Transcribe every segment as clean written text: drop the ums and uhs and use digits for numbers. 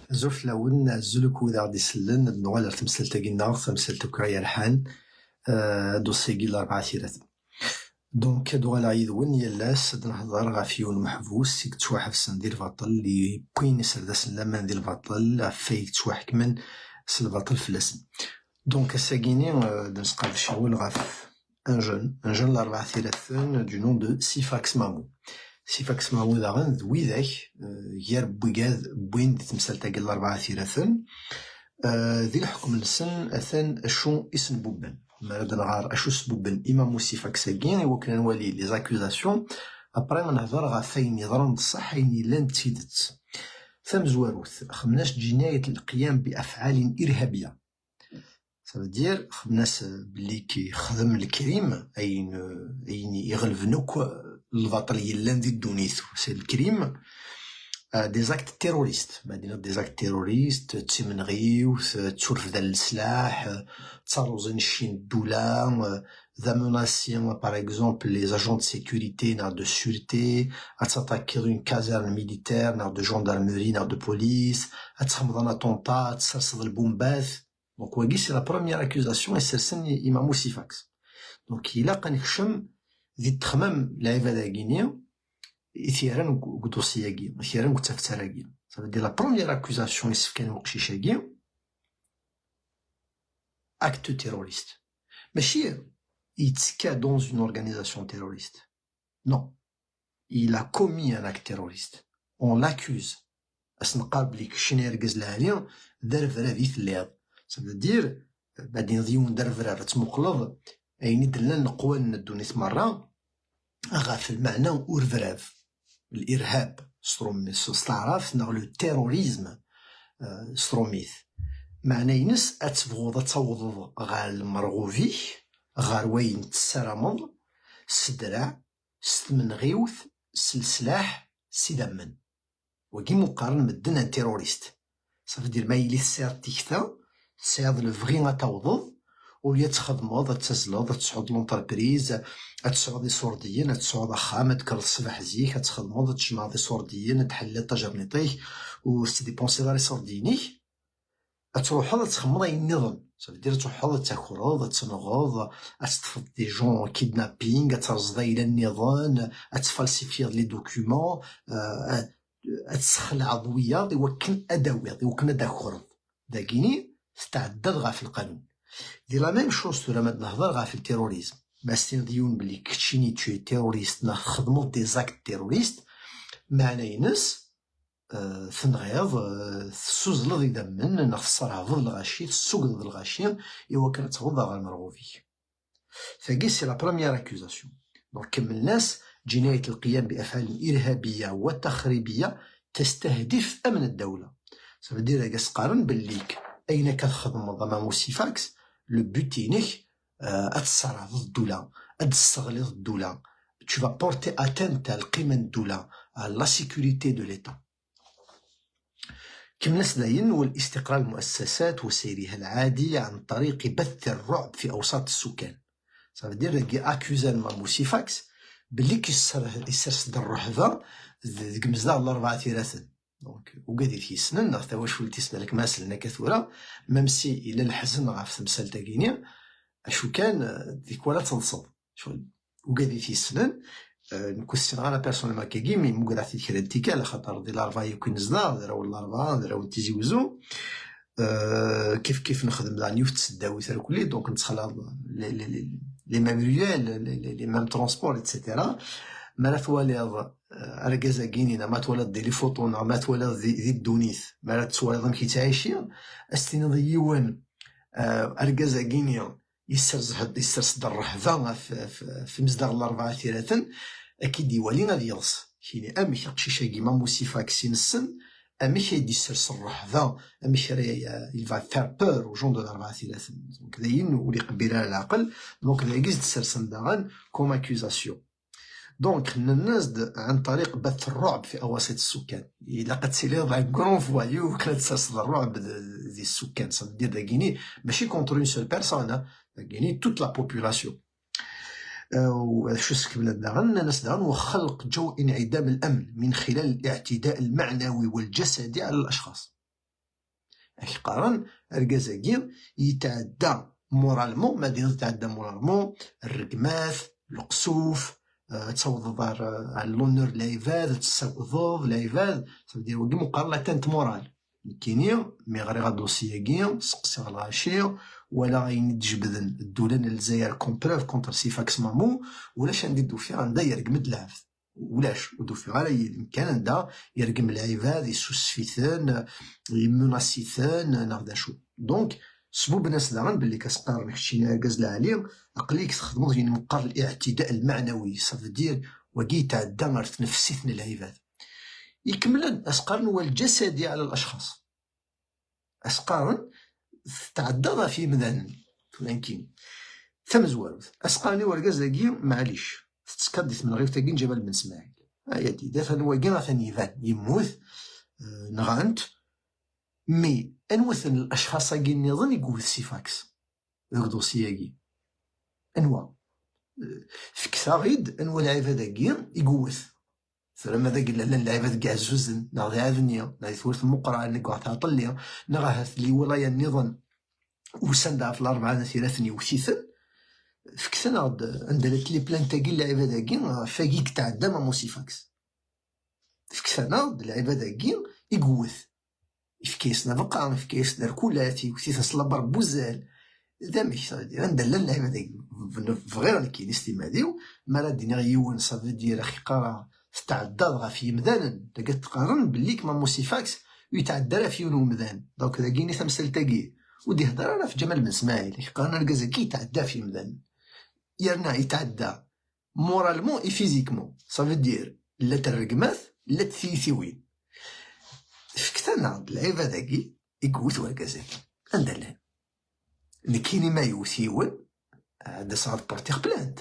زوف لون زلك وذا غادي يسلن نوال تمثلت كينا تمثلت كرايا الحان دوسيكي الأربعة ثيرات. دونك دوال عيدون يلاس نهضر غا فيون محبوس سيك تواحف ندير الباطل لي بوين يسرداس لما ندير الباطل فايك تواحكمن الباطل في الاسم. دونك الساكيني نسقى شغل غاف ان جون الأربعة ثيرات دو نون دو سيفاكس مامو. سيفاكس مامو داغن ذوي ذاك غير بوين دي تمثلتا كي الأربعة ثيراتن ذي الحكم السن أثن أشو اسم بوبن مرد نغار أشو سبوبن إمامو سيفاكساكين وكنا نولي لي زاكوزاسيون أبري نهضر غا فاين يضرن بصح أين لان تفيدت ثم زواروث خمناش جناية القيام بأفعال إرهابية. سافدير خمناس بلي كي خدم الكريم أين يغلفنوك الباطل يلان ذي الدونيث سي الكريم دي زاكت تيروريست بعدين دي زاكت تيروريست تسمنغيو تشرف ذا السلاح تصاروزن الشين الدولة ذا مناسيون باغ اكزومبل لي زاجون دو سيكوريتي نار دو سيورتي اتاتاكي اون كازارن ميليتير نار دو جوندارمري نار دو بوليس اتخمض ان اتونتا تسرسد البومبات. دونك واكي سي لا بروميير اكوزاسيون يسرسن إمامو سيفاكس. دونك إلا قنكشم ذي التخمام العبادة كينيا إثيران قدوسياكي إثيران قتافتاراكي. سافدير لا بروميير اكوزاسيون يسفكان وقشيشاكي acte terroriste. ماشي يتسكا dans une organisation terroriste. Non. Il a commis un acte terroriste. On l'accuse. أسنقابلي كشني يرقز لهالي دار فرافي في الليض. سافدير بعدين ضيون دار فرافة تمقلض أين دلنا نقوان الدونيث مرة غا في المعنى ورفراف الإرهاب ستروميث استعراف نغ لو تيروريزم ستروميث معنى ينس أتبغوض تصوض غا المرغوفي غا روين تسرمض سدرع ستمنغيوث سلسلاح سيدمن وكي مقارن مدن ان تيروريست. سافدير ما يلي سير تيكتا سير لو فغي غاتوضض وليا تخدموض تزلوض تسعود لونتربريز تسعود دي سورديين تسعود خام تكرد الصباح زيك تخدموض تجمع دي سورديين تحل طاجرنيطيك وتديبونسي داري سوردينيك تروحوض تخمض اي النظام. سافدير تروحوض تاكروض تنغوض تطفض دي جون كيدنابينغ ترزض الى النظام تفالسيفيض لي دوكيومون تسخلع ضوية يوكن أدوية يوكن داكورض داكيني تتعدل غا في القانون. دي لا ميم شوز تو لما نهضر غا في التيروريزم باستين ديون بلي كتشيني تشي تيروريست نخدمو دي زاكت تيروريست معنى ينس ثنغيض تسوزلض يدمن نخصرها الغاشي تسوقض الغاشي إوا كانت تغضى غا المرغوفي. فكي سي لا بروميير اكوزاسيون. دونك كملناس جناية القيام بأفعال إرهابية وتخريبية تستهدف أمن الدولة. سافدير كاس قارن بليك أين كتخدم ضمام سيفاكس لو بوتينيك أتصرع ضد الدولة أتستغل ضد الدولة tu vas porter atteinte à القيمة الدولة à la sécurité de l'État. كملناس داين والاستقرار المؤسسات وسيرها العادي عن طريق بث الرعب في أوساط السكان. سافدير كي أكوزان مامو سيفاكس بلي يسرسد الرهبة ذيك مزدا الأربعة ثلاثة. دونك وقادي تيسنن نغتا واش ولتي سنالك ماسلنا كثورة ممسي إلى الحزن غا في تمثال تاكينيا أشو كان ديك ولا تنصب وقادي تيسنن نكوستين غالا بيرسونيل ما كاكي مي مقرا في كريتيكا على خاطر دي الأربعة يكون نزدا دراو الأربعة دراو تيزيوزو كيف نخدم دا نيوف تسداوي ثار كلي دونك نتخلى لي ميم ريال لي ميم ترونسبور إتسيتيرا ما تواليض أركازا كينينا ما تواليض دي لي فوطونا ما تواليض ذي الدونيث ما تواليض كي تعيشين أستين ضيوان أركازا كينيا يسرسد الرهبة في مصدر الأربعة ثلاثا أكيد يوالي غادي يلص كيني أمي قشيشا كيما موسيفاكسين السن أمي يدي يسرس الرهبة أمي il va faire peur aux gens de الأربعة ثلاثا. دونك داين ولي قبيلة العقل دونك داكيز تسرسن داغن كوم اكوزاسيون. دونك خلنا الناس عن طريق بث الرعب في أواسط السكان. إلا قد سيلي ضع كرون فوايو كانت تسرسد الرعب دي السكان صدير داكيني ماشي كونتر اون سول بيرسون داكيني توت لا بوبولاسيون. وشو سكبنا داغن ناس داغن وخلق جو انعدام الأمن من خلال الاعتداء المعنوي والجسدي على الأشخاص. قارن الركازاكي يتعدى مورالمون، مادينا يتعدى مورالمون الرقماث، القصوف، تصوض على لونور لايفاد، تصوض لايفاد، صافي وكي مقارنة مورال كاينين مي غير غا دوسياكي سقسي على الغاشي ولا غاين تجبدن الدولان الجزائر كومبروف كونتر سيفاكس مامو، ولاش عندي دوفي عندها يرقمد العبد، ولاش ودوفي غير الامكان عندها يرقم العباد يسوس فيثان يمناسيثان ناخدا شو. دونك سبوب ناس داغن باللي كتقارن كشي عكاز العالي عقليك تخدمو يعني مقار الاعتداء المعنوي، صافي دير وكي تعدى غير تنفسيثن العباد. يكمل أسقارن هو الجسدي على الأشخاص. أسقارن تعدى في مذان ولكن ثم زواروث أسقارني ورقازاكي معليش تتكدث من غير تاكين جبل بن اسماعيل هيا دي ثاني وكي ثاني يفان يموت نغانت مي أنوثن الأشخاص كي نظن يقوث سيفاكس ذوك دوسياكي أنوا فكتا غيد أنوا العباداكي يقوث ثم ذاك اللعيبات كاع زوزن ناغ عاذنيا ناغ ثورث مقرع نقع تعطليا نغاهث لي ولايا النظام وسندها في الأربعة نثيرثني وثيثن فكثنا عندلت لي بلان تاكي اللعيبة فاكيك تعدى ما موسيفاكس فكثنا اللعيبة يقوث يفكيسنا بقى يفكيسنا ركولاتي وثيث صلابر بوزال دامك عندنا اللعيبة في غير كاين استماديو مالا دينيغ يون صافي دير أخي قرا تعدى غا في مذانا تلقى تقارن بليك ما موسيفاكس ويتعدى في يونو مذان دونك ذا كيني تمثل تاكي ودي هضر راه في جمال بن اسماعيل قارن الكازاكي يتعدى في مذان يرنا يتعدى مورالمون اي فيزيكمون صافي دير لا ترقماث لا تثيثيوين فكتنا اللعيبه ذاكي يقوث الكازاكي عندنا كاينين ما يوثيون هذا صار بارتيغ بلانت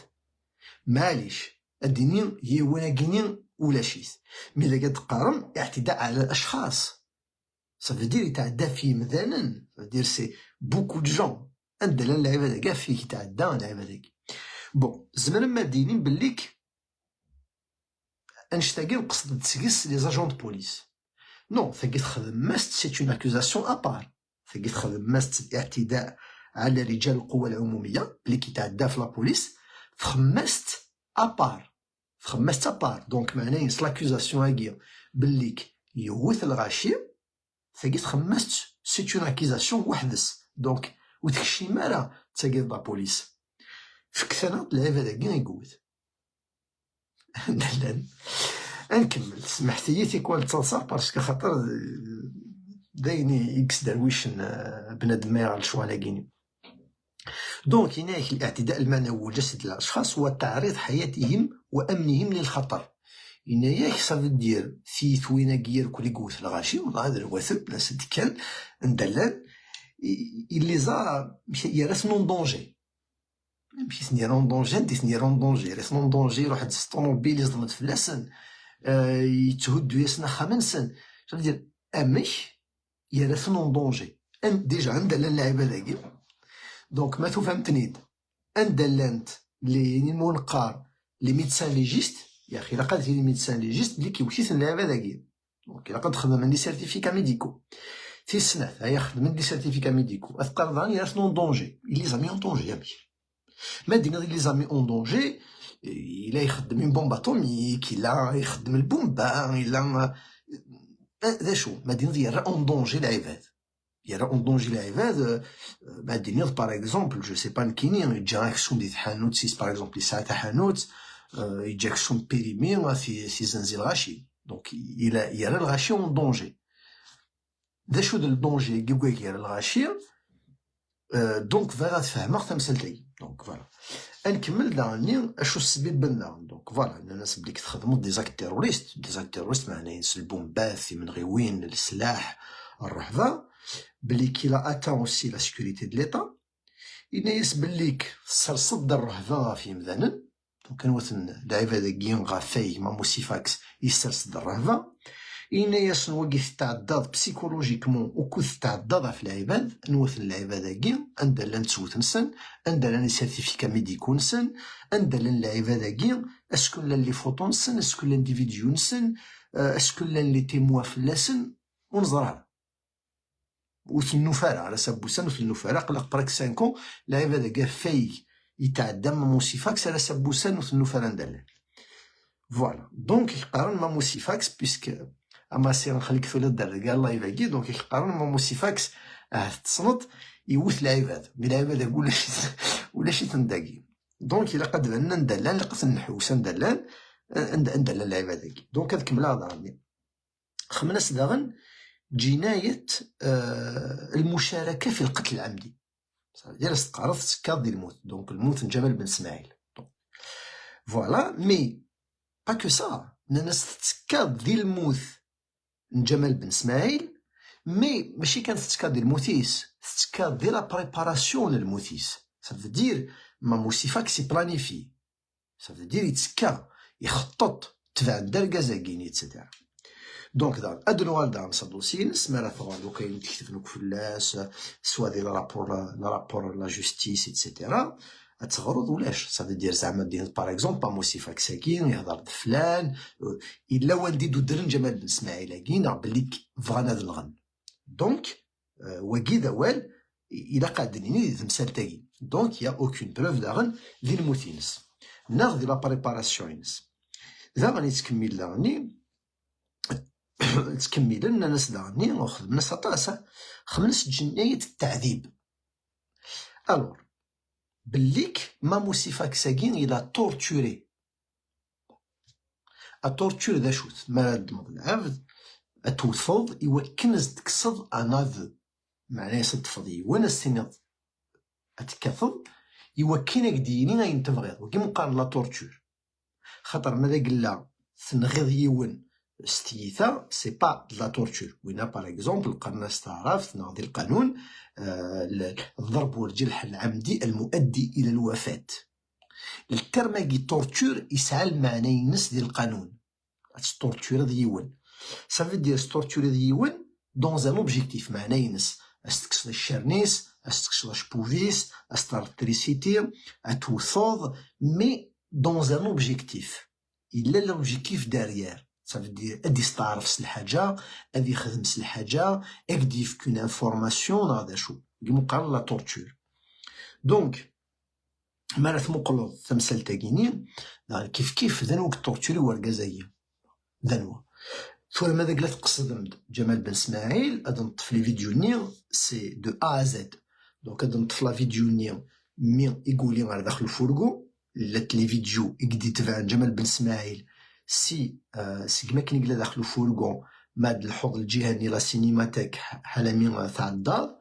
معليش الدينين هي وناكينين ولا شيث مي إذا كتقارن اعتداء على الأشخاص صافي دير يتعدى في مذانا دير سي بوكو دو جون عندنا اللعيبة كاع فيه يتعدى اللعيبة داكي بون زمان ما دينين بليك انشتاكي نقصد تسقس لي زاجون دو بوليس نو ثاكي تخدم ماست سيت اون اكوزاسيون ابار ثاكي تخدم ماست اعتداء على رجال القوى العمومية بلي كيتعدى في لابوليس تخمست ابار خمست ابار دونك معناه ينس لاكوزاسيون هاكيا بليك يوث الغاشي ثاكي تخمست سيت اون اكيزاسيون وحدس دونك وتكشي مالا تساقي لا بوليس فكثنا اللعيبه داكي يقوت نكمل سمحتي تيكوال تصاصا باسكو خاطر دايني اكس درويش بنادم يغال شوالاكيني دونك هناك الاعتداء المعنوي والجسدي للأشخاص هو تعريض حياتهم وأمنهم للخطر. هنايا صافي دير في ثوينا كير كل يقوث الغاشي والله هذا الوثب ناس كان ندلان اللي زا يرس نون دونجي ماشي سني رون دونجي انت سني رون دونجي رس نون دونجي روح هز الطوموبيل يصدمت فلاسن يتهدو يسنا خمنسن صافي دير امش يرس نون دونجي ان ديجا عندنا اللعيبه داكي دونك ما تفهمتني اندلانت لي منقار لي ميدسان ليجيست يا اخي لقد لي ميدسان ليجيست اللي كيوثيث اللعبه داكي دونك لقد خدم عندي سيرتيفيكا ميديكو في السنه هيا خدم عندي سيرتيفيكا ميديكو اذكر ظني راس نون دونجي لي زامي اون دونجي يا ما دينا لي زامي اون دونجي الا يخدم اون بومب اتوميك الا يخدم البومبا الا هذا شو ما دينا ديال اون دونجي العباد يرى اون دونجي العباد بعد نيض باغ اكزومبل جو سي با كاينين يجاك شوم ديال حانوت سيس باغ اكزومبل ساعه تاع حانوت يجاك شوم بيريمي في زنزي الغاشي دونك يرى الغاشي اون دونجي دا شو ديال الدونجي كيبغي يرى الغاشي دونك فوالا تفهمها تمثلتي دونك فوالا نكمل داني اشو السبب بنا دونك فوالا الناس بلي كتخدموا دي زاك تيروريست معناه ينسلبوا مباث من غيوين السلاح الرهبه بلي كيلا اتان اوسي لا سيكوريتي دو ليطا ينايس بليك سرصد الرهبه في مذنن دونك كنوثن العباده كين غا فاي ما موسيفاكس يسرصد الرهبه إنايا شنو وقيت تعضض بسيكولوجيكمون وكنت تعضض في العباد نوثن العباد كي أندلن تسوت نسن أندلن سيرتيفيكا ميديكو نسن أندلن العباد كي اسكو لان لي فوتو نسن اسكو لان دي فيديو نسن اسكو لان لي تيموا فلاسن ونزرها وثنو فارع على سبوسان وثنو فارع قلق برك 5 ans العباد كا فاي يتعدى ماموسيفاكس على سبوسان وثنو فارع ندلن فوالا دونك يقارن ماموسيفاكس بيسك اما سير نخليك ثلاث درجة الله يباكي دونك يقارن ماموسيفاكس تصنت يوث العباد مي العباد ولا شي تنداكي دونك إلا قد بنا ندلان لقيت نحوس ندلان ندلان العباد كي دونك هاد كملا هضرني خمناس داغن جناية المشاركة في القتل العمدي ديال استقرض تكاد ديال الموت دونك الموت جمال بن اسماعيل فوالا مي با كو سا الناس تتكاد ديال الموت جمال بن اسماعيل مي ماشي كانت تتكاد ديال الموتيس تتكاد ديال لا بريباراسيون للموتيس سافو دير ماموسيفاكس يبلانيفي سافو دير يتسكا يخطط تبع الدركازاكين ايتترا دونك دار ادنوال دار صدوسينس مالا ثوالو كاين تكتب لك فلاس سوا ديال رابور لا جوستيس ايتترا تغرض ولاش سافو دير زعما دير باغ اكزومبل ماموسيفاك ساكين يهضر بفلان الا والديدو درن جمال بن اسماعيل كاين بلي فغانا هذا الغن دونك وكي دوال الى قادرين تمثال تاكي دونك يا اوكين بروف داغن ديال الموتينس ناخذ لا بريباراسيونس ذا غادي تكمل داغني تكمل لنا ناس داغني ناخذ ناس طاسه خمس جنايه التعذيب الور بليك ماموسيفاك ساكين الى تورتوري التورتور ذا شوت ما دمض العبد اتوفض يوكنز تكسض انافو معناه يصدفض وانا السنة اتكفض يوكينك ديني غاين تبغيض وكي مقارن لا تورتور خاطر ماذا قلا تنغيض يون ستيثا سي با لا تورتور وينا باغ اكزومبل قرنا استعراف تنغضي القانون الضرب والجرح العمدي المؤدي الى الوفاة الترماكي تورتور يسعى المعنى ينس ديال القانون تورتور ديون سافو دير تورتور ديون دون ان اوبجيكتيف معنى ينس استكسر الشرنيس استكسر شبوفيس استرتريسيتي اتوثوض مي دون ان اوبجيكتيف الا لوبجيكتيف داريير سافو دير ادي استعرف الحاجه ادي يخدم الحاجه اكدي في كون انفورماسيون هذا شو مقارن لا تورتور دونك مالت مقلوض تمثال تاكيني كيف ذنوك التورتوري ورقازايا ذنوه ثم ماذا قلت قصد جمال بن اسماعيل هذا نطف لي فيديو نير سي دو ا زد دونك هذا نطف لا فيديو نير مي يقولي غير داخل الفورغو لات لي فيديو يقدي تبع جمال بن اسماعيل سي كما كاين قلا داخل الفورغو ماد الحوض الجهني لا سينيماتيك حلمي تاع الدار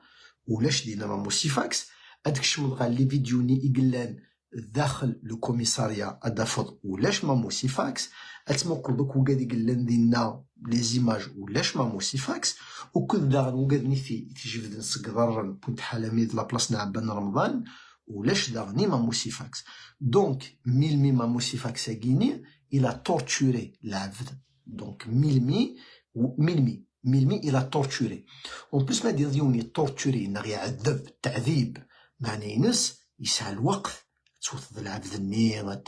ولاش دينا ماموسيفاكس هاداك الشغل غا لي فيديو ني يقلان داخل لو كوميساريا ادافض ولاش ماموسيفاكس اتموقل دوك وقاد يقلان دينا لي زيماج ولاش ماموسيفاكس وكل داغن وقاد نيثي تجبد نسقدر كنت حلميذ لا بلاص نعبان رمضان ولاش داغني ماموسيفاكس دونك ميلمي ماموسيفاكس اكيني الى تورتوري العبد دونك ميلمي الى تورتوري اون بليس ما ديوني تورتوري نغي يعذب تعذيب معنى ينس يسعى الوقت توث العبد الني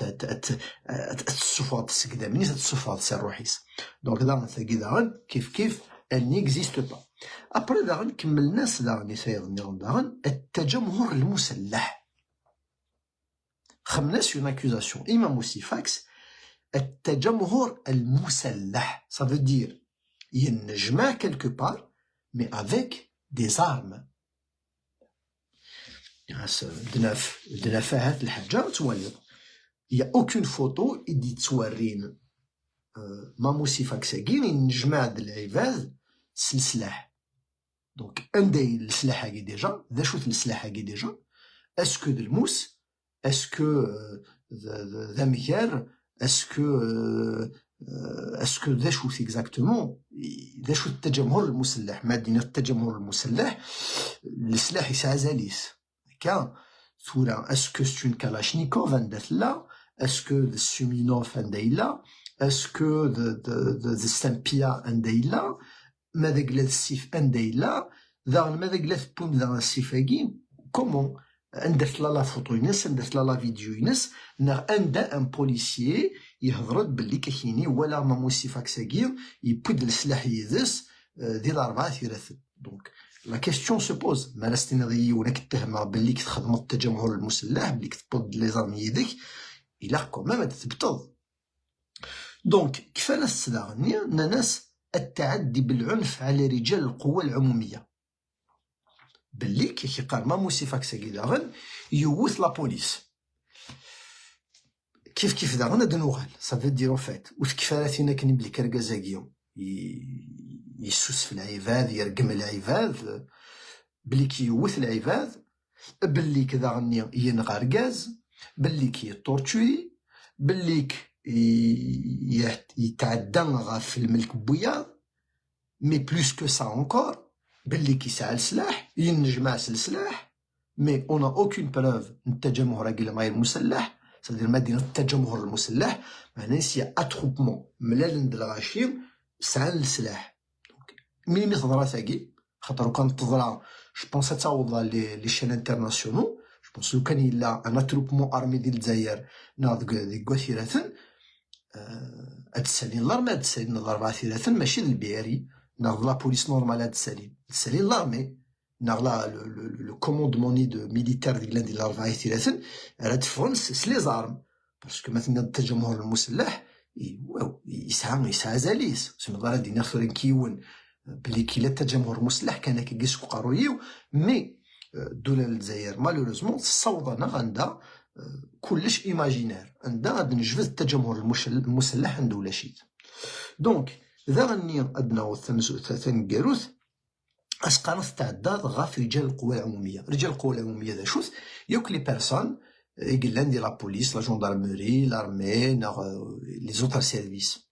تسفاض السكدا مني تسفاض سي روحيس دونك داغن ثاقي داغن كيف ان نيكزيست با ابري داغن كمل ناس داغن يسايغني داغن التجمهر المسلح خمناس اون اكوزاسيون اما موسيفاكس التجمهر المسلح ça veut dire ينجمع quelque part mais avec des armes بدنا فيها الحاجة تولد يا اوكين فوتو يدي تورين ماموسيفاكس كاين ينجمع هاد العباد سلاح دونك انداي السلاح هاكي ديجا ذا شوت السلاح هاكي ديجا اسكو الموس اسكو ذا ميكار اسكو ذا شوت اكزاكتومون ذا شوت التجمهر المسلح مادينا التجمهر المسلح السلاح يسعى زاليس كا ثورا اسكو ستون كالاشنيكوف عندها لا اسكو السومينوف عندها لا est-ce que de stampia andayla ماذا قلات السيف andayla ماذا قلات بوم ذا السيفاكي كومون ندرت لا فوتو ينس ندرت لا فيديو ينس نا اندا ان بوليسيي يهضرد باللي كايني ولا مامو سيفاكساكي يبود السلاح يدس ديال 4 ثلاثة. دونك لا كيستيون سو بوز مالا ستينغي ولا كتهمها باللي كتخدم التجمهر المسلح باللي كتبود لي زارمي يديك الى كومام تثبتض. دونك كيفاش تداغني ناس التعدي بالعنف على رجال القوى العموميه باللي كي قال مامو سيفاكساكي داغن يوث لا بوليس كيف داغن هاد نوغال صافي ديرو فات وكيفاش كاين بلي كركازاكيو يسوس في العباد يرقم العباد باللي كيوث العباد باللي كذا غني ينغرقاز باللي كيطورتوري باللي يتعدى في الملك بويا مي بلوس كو سا انكور باللي كيسعى السلاح ينجمع السلاح مي اون اوكين بروف التجمهر غير مسلح سادير مدينه التجمهر المسلح معناه سي اتروبمون ملال الغاشيم سعى السلاح. ملي تهضر ثاكي خاطر كان تهضر جو بونس تعوض لي شين انترناسيونال جو بونس لو كان الا ان اتروبمون ارمي ديال الجزائر ناض دي كوثيراتن هاد السالين لارمي هاد السالين 4 ثلاثة ماشي البياري ناض لا بوليس نورمال هاد السالين لارمي ناض لو كوموندموني دو ميليتير ديال 4 ثلاثة راه تفرنس سلي زارم باسكو مثلا التجمهر المسلح يسعى زاليس سما دار دينا فرين كيون بلي كي التجمهر المسلح كان كيقيسو قارويو مي الدولة الجزائر مالوريزمون الصوضنة عندها كلش ايماجينير عندها غادي نجبد التجمهر المسلح عنده ولا شيء. دونك اذا غني ادنا ثانكاروث اسقانت تعداد غا في رجال القوى العموميه. رجال القوى العموميه ذا شوث يوك لي بيرسون يقلان ديال لا بوليس لا جوندارموري لارمي لي زوتر سيرفيس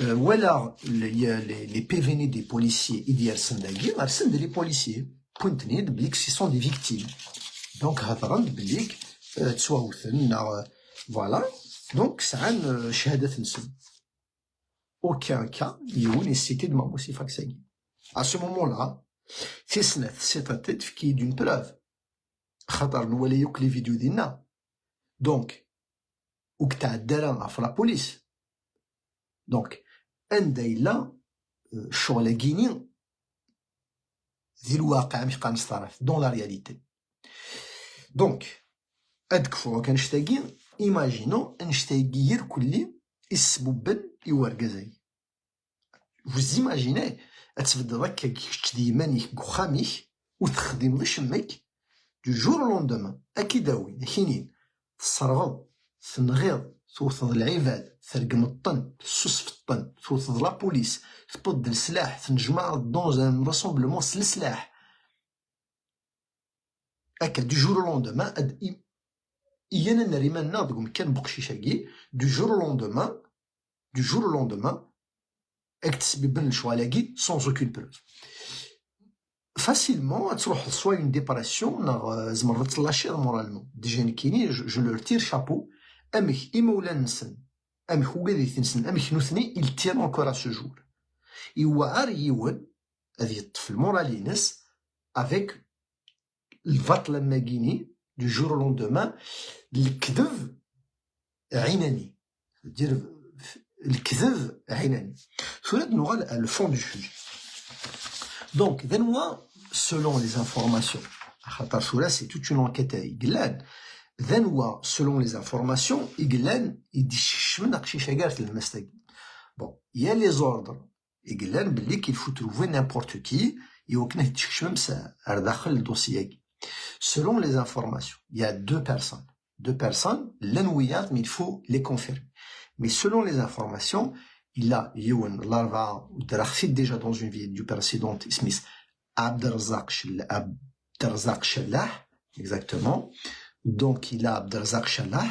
ولا لي بيفيني دي بوليسيي ديال سنداكي غارسن لي بوليسيي بوينتني بليك سي سون دي فيكتيم دونك هضرن بليك تسواوثن فوالا دونك سعان شهادة نسب aucun cas يون سيتي دو مامو سيفاكساكي. À ce moment-là, c'est un tête qui est d'une preuve. خاطر نولي يوك لي فيديو ديالنا دونك وك تعدى في لا بوليس دونك اندايلا شغل كيني ذي الواقع مش قنصرف دون لا رياليتي. دونك هادك فوا كنشتاقي ايماجينو نشتاقي كلي السبوبن يوركزاي فوز ايماجيني تبدا هكا ديما يخاميك وتخدم شمك دو جور لوندومان اكيداوي كاينين تصرغض تنغيض توثض العباد ترقم الطن تسوس في الطن توثض لا بوليس تبد السلاح تنجمع دون ان راسومبلمون السلاح هكا دو جور لوندومان يانا نريمان ناضكم كان بقشيشاكي دو جور لوندومان اكتسبي بن الشوالاكي سونز اوكين بروف فاسيلمون تروح سوا اون ديبرسيون ناغ زمر تلاشي مورالمون ديجا كاينين جو لو تير شابو امك ايمولا نسن امك وكادي تنسن امك نوثني il tient encore à ce jour يوعر يون هذه الطفل مورالينس افيك الفات لما كيني دو جور لوندومان الكذب عيناني دير الكذب عيناني سولاد نوغال الفون دو سوجي. دونك ذا نوا سولون لي انفورماسيون خاطر سولا سي توت اون انكيت يقلان ذا نوا سولون لي انفورماسيون يقلان يديش من قشيشه كارت المستقبل بون يا لي زوردر يقلان باللي كيل فو تروفي نيمبورت كي يوكنه تشكشم داخل الدوسيي selon les informations il y a deux personnes l'enouillat mais il faut les confirmer mais selon les informations il a Youn Larva ou Drachid déjà dans une vidéo précédente Smith Abdelrazak Shallah exactement donc il a Abdelrazak Shallah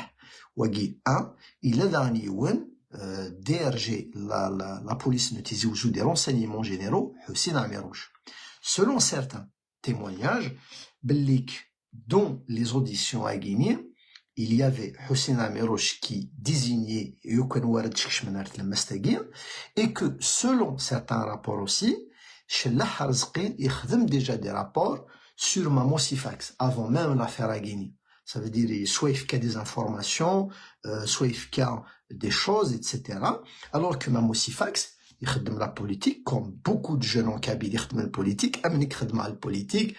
Wagi 1 il a dans Youn DRG la police notizie ou des renseignements généraux Hussein Amirouche selon certains témoignages Bellik dont les auditions à Guinée il y avait Hussein Amirouche qui désignait Yukan Warad Shkshmanar Tlemastagir, et que selon certains rapports aussi, Chellah Harzqin, il khadem déjà des rapports sur Mamo Sifax, avant même l'affaire Aguini. Ça veut dire, soit il y a des informations, soit il y a des choses, etc. Alors que Mamo Sifax, il خدم la politique, comme beaucoup de jeunes en Kabylie يخدموا la politique, أمني خدم على البوليتيك،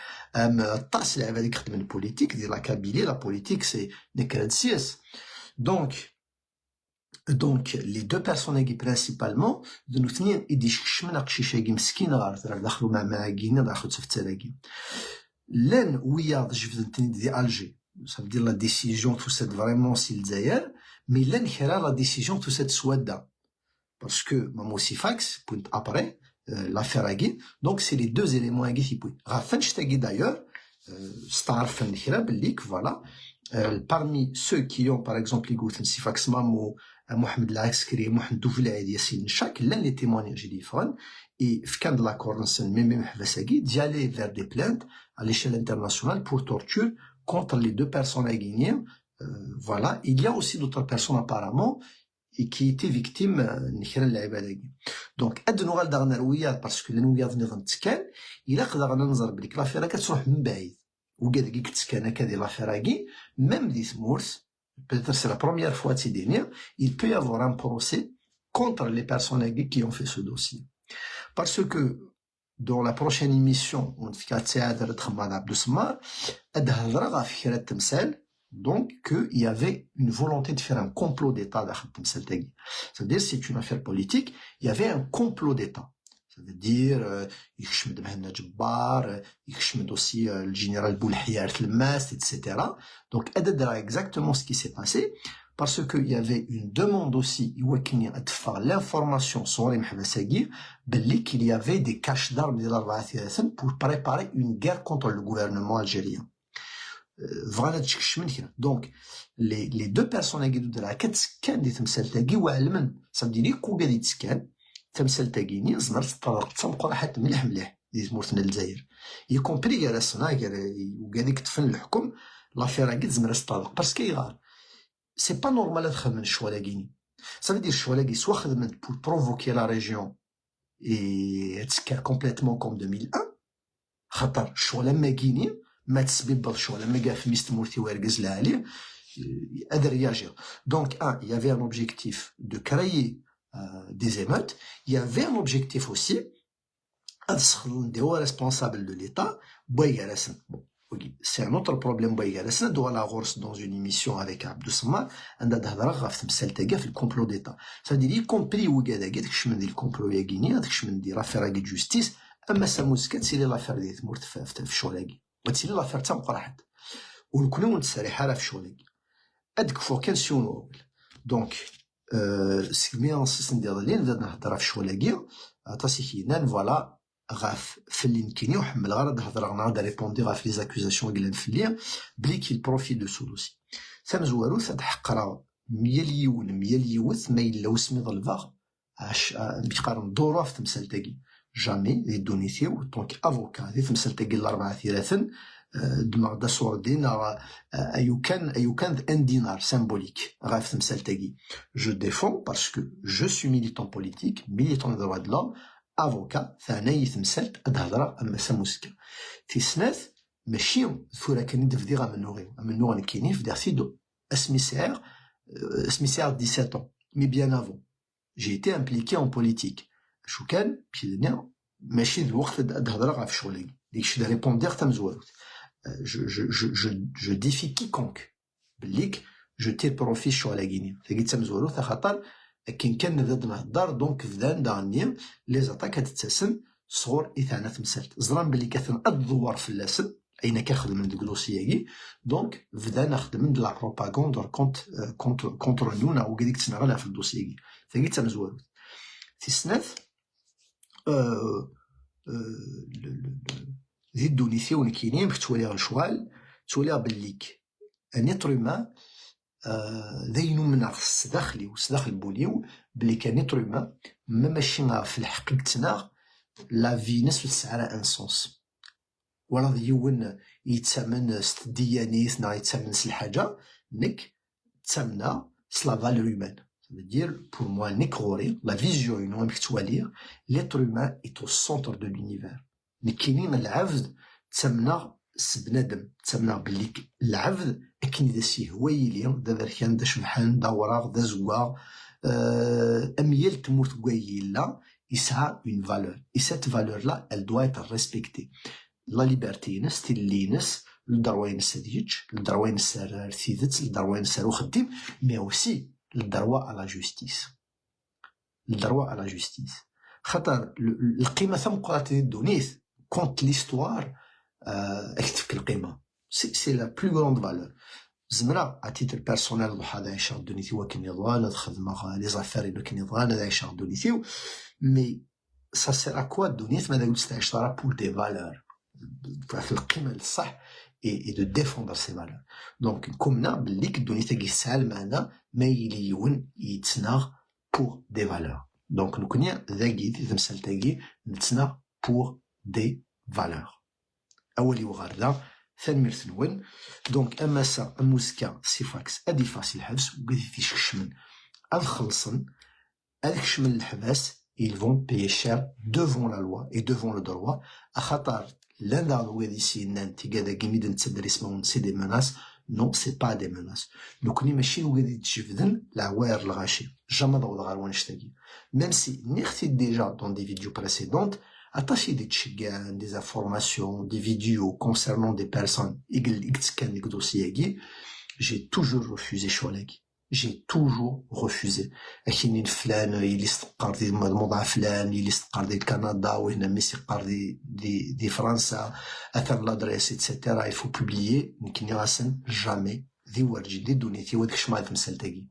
طاس العباد يخدم البوليتيك ديال la Kabylie, la politique c'est نكرة سياس. Donc les deux personnes principalement de nous tenir et des chemins قشيشة مسكين غير دخلوا مع كينا دخلوا تفتلاقي لن ويا جبت دي Alger. Ça veut dire la décision tout cette vraiment si le Zaïre, mais لن خير la décision tout cette Souada. Parce que Mamo Sifax, après, l'affaire Agui, donc c'est les deux éléments Agui qui poussent. Rafen Shtagui d'ailleurs, Star Fenkhirab, Lik, voilà, parmi ceux qui ont, par exemple, les Goutten Sifax Mamo, Mohamed Laskri, Mohamed Douvlaïd, Yassine Chak, l'un les témoignages téléphone, et Fkan de l'accord même Havasagui, d'y aller vers des plaintes à l'échelle internationale pour torture contre les deux personnes aguiniennes. Voilà, il y a aussi d'autres personnes apparemment, et qui étaient victimes نكرا العبادة. دونك اد نوغال داغنا الوياد باسكو الوياد نظام تسكان الا قدرنا ننظر بليك لافيرا كتروح من بعيد وكاد كتسكان هكا ديال لافيراكي ميم دي سمورث peut-être c'est la première fois de ces dernières, il peut y avoir un procès contre les personnes qui ont fait ce dossier. Parce que dans la prochaine émission on فيها تساعد تخماد عبد السمار ادهضر غا فكرة تمثال. Donc, qu'il y avait une volonté de faire un complot d'État d'Ahmed Temseltagui. C'est-à-dire, c'est une affaire politique, il y avait un complot d'État. Ça veut dire, Ykhshmed Mahenna Djabbar, Ykhshmed aussi le général Boulhiyar Tlmast, etc. Donc, Adadra exactement ce qui s'est passé, parce qu'il y avait une demande aussi, de faire l'information sur les Mhabasagir, qu'il y avait des caches d'armes de l'Arba'a pour préparer une guerre contre le gouvernement algérien. Donc les deux personnes qui de la كتسكن دي تمثالتاكي وعلما صافي لي كو غادي تسكن تمثالتاكيني زمر تطرق تسمق راحت مليح دي مورتنا الجزائر يكومبري كاع السنه وغادي كتفن الحكم لافير كاع زمر تطرق باسكو يغار سي با نورمال ادخل من الشوالاكيني صافي دير الشوالاكي سوا خدمت بور بروفوكي لا ريجيون اي تسكر كومبليتمون كوم 2001 خاطر الشوالا ماكينين ما تسبب بالشغل لما جا في مستمورتي وارجز لها قادر ياجر. Donc il y avait un objectif de créer des émeutes, il y avait un objectif aussi des hauts responsables de l'État. Bon, c'est un autre problème. Bouygues doit la gorse dans une émission avec Abdou Samar عند هضره غاف تمثال تلقى في الكومبلو ديتا. C'est-à-dire y compris وكذا داك شمن ديال الكومبلو يا غيني هذاك شمن ديال لافير ديال جوستيس اما ساموسكات سيري لافير ديال تمورت في الشولاكي وتسيري لافير تاع مقرحت ونكونوا نتسارح على في الشولاكي ادك فوق كان سيونو دونك سيميان سيسن ديال اللي نبدا نهضر في الشولاكي تاسيكينان فوالا غاف في اللي نكيني وحمل غرض هضر غنعاود ريبوندي غاف لي زاكوزاسيون قلنا في اللي بلي كي البروفي دو سولوسي ثم زوالو ثاد حقرا 100 يوث ما يلا وسمي الفاغ بيقارن دورو في تمثال تاكي جامي لي دونيتيو طونك افوكا دي تمثال تاكي الاربعه ثلاثا دماغ دا سوردين ايوكان ان دينار سيمبوليك غاف تمثال تاكي جو ديفون باسكو جو سو ميليتون بوليتيك ميليتون دو دروا دو لوم افوكا ثاني تمثلت ادهضرا اما ساموسكا في سناث ماشي ثورا كان دفدي غا منو غنكيني في دارسيدو اسميسير 17 ans mais bien avant j'ai été impliqué en politique شو كان بيدنا ماشي الوقت هضره غا في شغلي ديكشي دا ريبوندير تم زوالوت je défie quiconque بليك je tire profit شو على غيني تاكيت تم زوالوت خاطر كان نبدا نهضر دونك فدان دانيا لي زاتاك تتسن صغور اثانا تمثلت زران بلي كثن الدوار في اللاسن اين كنخدم من الكلوسياكي دونك بدا نخدم من لا بروباغوند كونتر نونا وكديك تنغلا في الدوسياكي ثقيت تمزوالوت في سناث ذي الدونيسيون كاينين باش تولي الشوال تولي بليك ان اتر هيومان ذينو من السداخلي وسداخل بوليو بلي كان اتر هيومان ماشي في الحقيقة تنا لا في نسبة السعر ان سونس ولا ديون يتسمن ستديانيث نا يتسمن سل حاجة نك تسمى سلا فالور هيومان. Ça veut dire, pour moi, نك غوري la vision humaine اللي توالير l'être humain est au centre de l'univers. نك كاينين العبد تسمى بنادم، تسمى بلي العبد اكن دا سي هوايلي دا كان دا شبحان دا وراغ دا زواغ اميال تموت كوايلا يسعى une valeur et cette valeur là elle doit être respectée. La liberté ينس تلينس الدروة ينس هديج الدروة ينس رثيذت الدروة ينس روخديم mais aussi الدروة على جوستيس الدروة على جوستيس خاطر القيمة ثم قرات الدونيث كونت ليستوار اكتفك القيمة سي لا بلو غروند فالور. زمرا اتيتر بيرسونيل ضحى هذا يعيش دونيتي وكن يضوان هاد خدمة لي زافير وكن يضوان هذا يعيش دونيتي مي سا سير ا كوا دونيت ماذا قلت تعيش راه بور دي فالور في القيمة الصح et de défendre ces valeurs. Donc كنا باللي كدونيتا كيسعى معنا ما يليون يتسناغ pour des valeurs. Donc نكونيا ذاكي تمثال تاكي نتسناغ pour des valeurs. أولي وغاردا ثاني مرثنون. دونك أما سا الموسكا سيفاكس أدي فاسي الحبس وقدي تيشكشمن أدخلصن أدكشمن الحباس ils vont payer cher devant la loi et devant le droit. أخطر l'un d'entre eux ici nanti قاعد قيميد نتسدرس مون سي دي menaces. Non, c'est pas des menaces. نكوني ماشي وقاعد يتجفدن العواير الغاشي جامد ضوض غير ونشتاقي. Même si نختي déjà dans des vidéos précédentes attaché des tchigan, des informations, des vidéos concernant des personnes j'ai toujours refusé شوالك. J'ai toujours refusé. أكيني فلان يلي استقر دي الموضوع فلان يلي استقر دي كندا وهنا ميسي قار دي فرنسا أثر لادريس إتسيتيرا il faut publier نكني غاسن jamais ذي ورجي دي دونيتي وديك شمال تمثال تاقي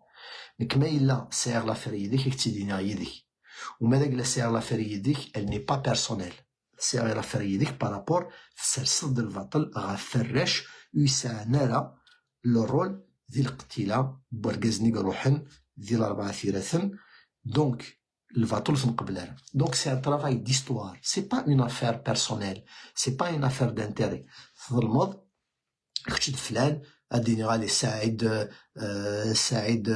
نكما إلا سير لافير يديك يكتديني يديك وماذا قلا سير لافير يديك elle n'est pas personnelle سير لافير يديك بارابور تسرسد الباطل غافرش يساعنا لا لو رول ذي القتيلة برقزني روحن ذي الأربعة ثلاثن دونك الفاتول في مقبلها دونك سي ان ترافاي ديستوار سي با اون افير بيرسونيل سي با اون افير دانتيري في الماض كتشد فلان اديني غالي سعيد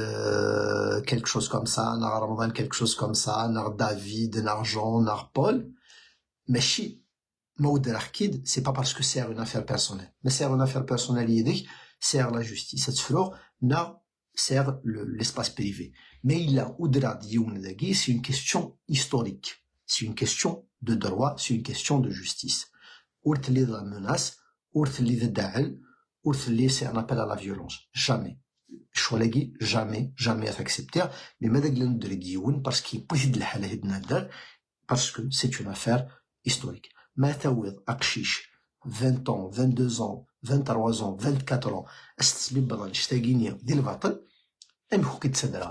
كيلك شوز كوم سا نهار رمضان كيلك شوز كوم سا نهار دافيد نهار جون نهار بول ماشي مودر اكيد سي با باسكو سي اون افير بيرسونيل مي سي اون افير بيرسونيل يديك sert la justice. Cette fleur sert l'espace privé. Mais il a au-delà d'Younadagi, c'est une question historique. C'est une question de droit, c'est une question de justice. Ourtli de la menace, ourtli de da'al, ourtli c'est un appel à la violence. Jamais. Choualagi, jamais à accepter. Mais madaglan de l'Youn, parce qu'il peut de la parce que c'est une affaire historique. Matawid, Akshish, 20 ans, 22 ans, 23 ans, 24 ans, استسبب بضل شتاقيني ديال الباطل امكو كيتصدر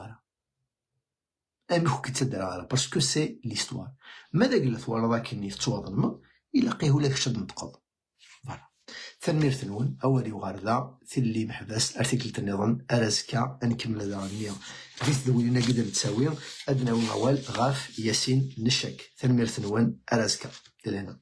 على باسكو سي ليستوار ماذا قلت ورا ذاكني فتوظلم الا قيه لك شد نتقض فوالا ثنمير ثنون اولي وغاردا ثلي محبس ارتيكل تنظن ارزكا نكمل دارنيا فيث ذوينا قدر تساوي ادنى وموال غاف ياسين نشك ثنمير ثنون ارزكا لهنا